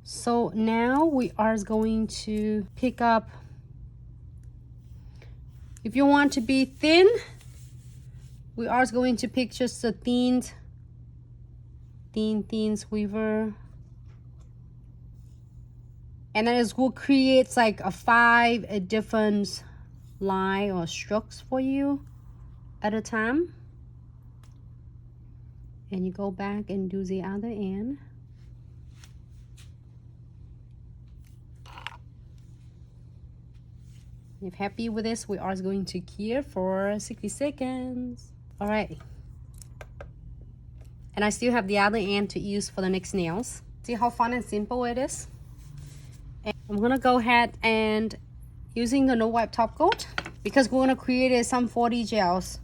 So now we are going to pick up, if you want to be thin, we are going to pick just a thin sweeper. And then it will create like a 5 different line or strokes for you at a time. And you go back and do the other end. If happy with this, we are going to cure for 60 seconds. All right. And I still have the other end to use for the next nails. See how fun and simple it is? And I'm gonna go ahead and using the no wipe top coat because we're gonna create some 40 gels.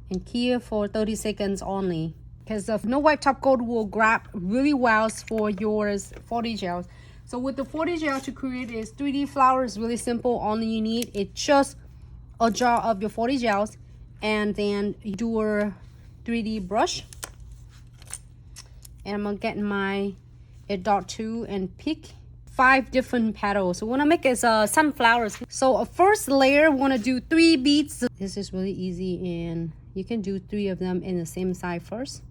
And cure for 30 seconds only. Because the no wipe top coat will grab really well for your 40 gels. So with the 40 gel to create this 3D flower is really simple. All you need is just a jar of your 40 gels, and then you do a 3D brush. And I'm gonna get my dot tool and pick 5 different petals. So we're gonna make it sunflowers. So a first layer, we're gonna do 3 beads. This is really easy, and you can do 3 of them in the same side first.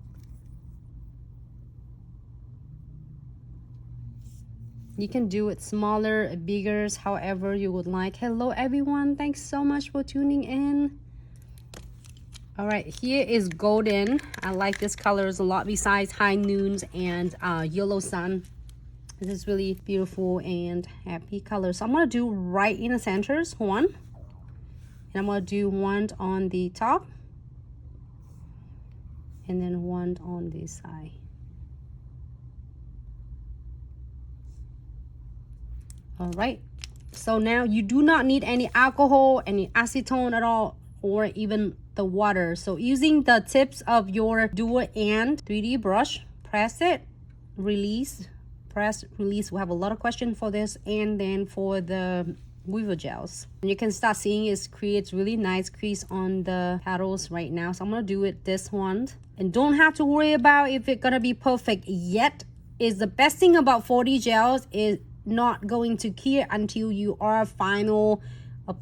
You can do it smaller, bigger, however you would like. Hello everyone, thanks so much for tuning in. All right, here is golden. I like this colors a lot besides high noons and yellow sun. This is really beautiful and happy color. So I'm gonna do right in the centers, 1. And I'm gonna do 1 on the top. And then 1 on this side. All right, so now you do not need any alcohol, any acetone at all, or even the water. So using the tips of your dual end 3D brush, press it, release, press, release. We have a lot of questions for this. And then for the Buider gels, and you can start seeing it creates really nice crease on the petals right now. So I'm gonna do it this one, and don't have to worry about if it's gonna be perfect yet. Is the best thing about 40 gels is not going to cure until you are final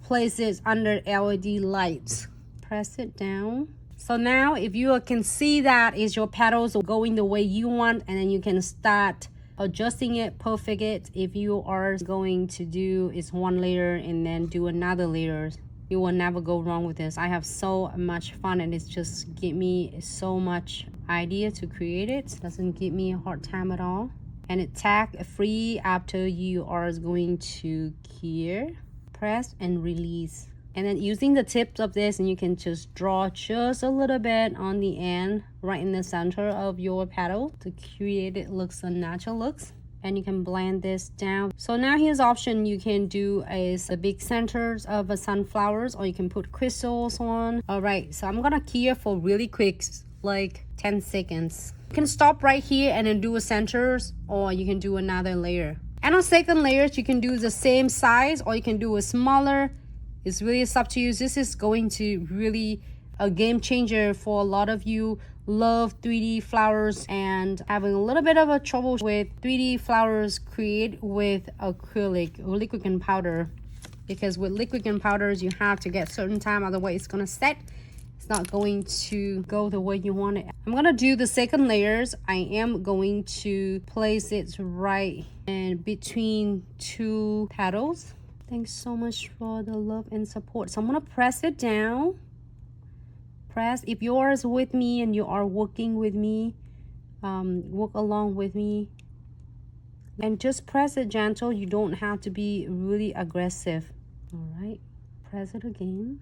places under LED lights. Press it down. So now if you can see that is your petals going the way you want, and then you can start adjusting it, perfect it. If you are going to do is 1 layer and then do another layer, you will never go wrong with this. I have so much fun, and it's just give me so much idea to create it. Doesn't give me a hard time at all. And it tag free after you are going to cure. Press and release. And then using the tips of this, and you can just draw just a little bit on the end right in the center of your petal to create it looks a natural looks. And you can blend this down. So now here's option you can do is the big centers of a sunflowers, or you can put crystals on. All right, so I'm gonna cure for really quick, like 10 seconds. You can stop right here and then do a centers, or you can do another layer. And on second layers, you can do the same size, or you can do a smaller. It's really up to you. This is going to really a game changer for a lot of you love 3D flowers and having a little bit of a trouble with 3D flowers create with acrylic or liquid and powder. Because with liquid and powders, you have to get certain time, otherwise it's gonna set. It's not going to go the way you want it. I'm gonna do the second layers. I am going to place it right in between 2 petals. Thanks so much for the love and support. So I'm gonna press it down. Press. If yours with me and you are working with me, work along with me, and just press it gentle. You don't have to be really aggressive. All right, press it again.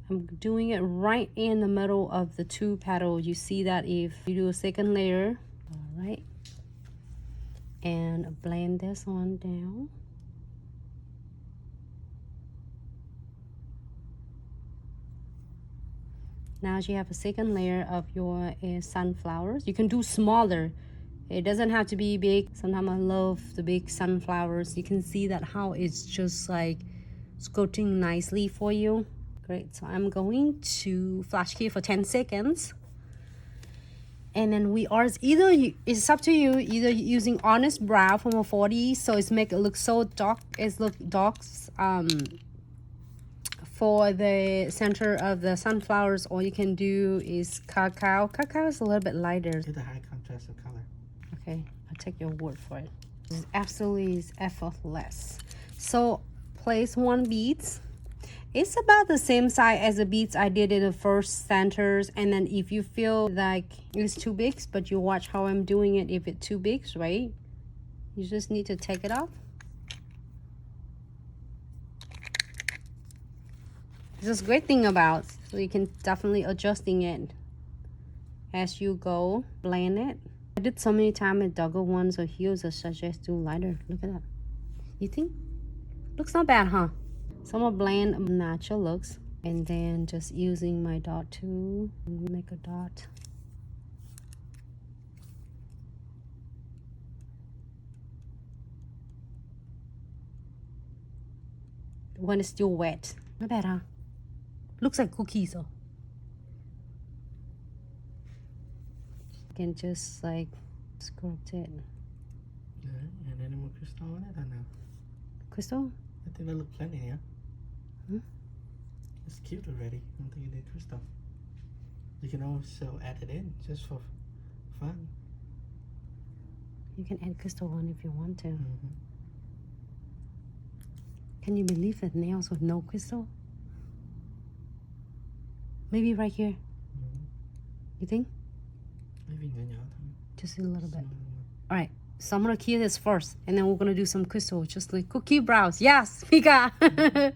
I'm doing it right in the middle of the 2 petals. You see that if you do a second layer. All right, and blend this one down. Now you have a second layer of your sunflowers. You can do smaller. It doesn't have to be big. Sometimes I love the big sunflowers. You can see that how it's just like squirting nicely for you. Great, so I'm going to flash key for 10 seconds. And then we are it's up to you, either using Honest Brow from a 40, so it's make it look so dark, it's look dark for the center of the sunflowers. All you can do is cacao. Cacao is a little bit lighter. Do the high contrast of color. Okay, I'll take your word for it. It's absolutely effortless. So place one beads. It's about the same size as the beads I did in the first centers. And then if you feel like it's too big, but you watch how I'm doing it, if it's too big, right? You just need to take it off. This is a great thing about, so you can definitely adjusting it as you go. Blend it. I did so many times with darker ones or hues, I suggest do lighter. Look at that. You think? Looks not bad, huh? So I'm gonna blend natural looks, and then just using my dot tool, make a dot. When it's still wet. Not bad, huh? Looks like cookies though. You can just like sculpt it. Yeah, and any more crystal on it or no? Crystal? I think that look plenty, yeah. Hmm? It's cute already. I don't think you need crystal. You can also add it in just for fun. You can add crystal on if you want to. Mm-hmm. Can you believe that nails with no crystal? Maybe right here. Mm-hmm. You think? Maybe nhỏ thôi. Just a little bit. All right. So I'm gonna key this first, and then we're gonna do some crystal, just like cookie brows. Yes, Mika.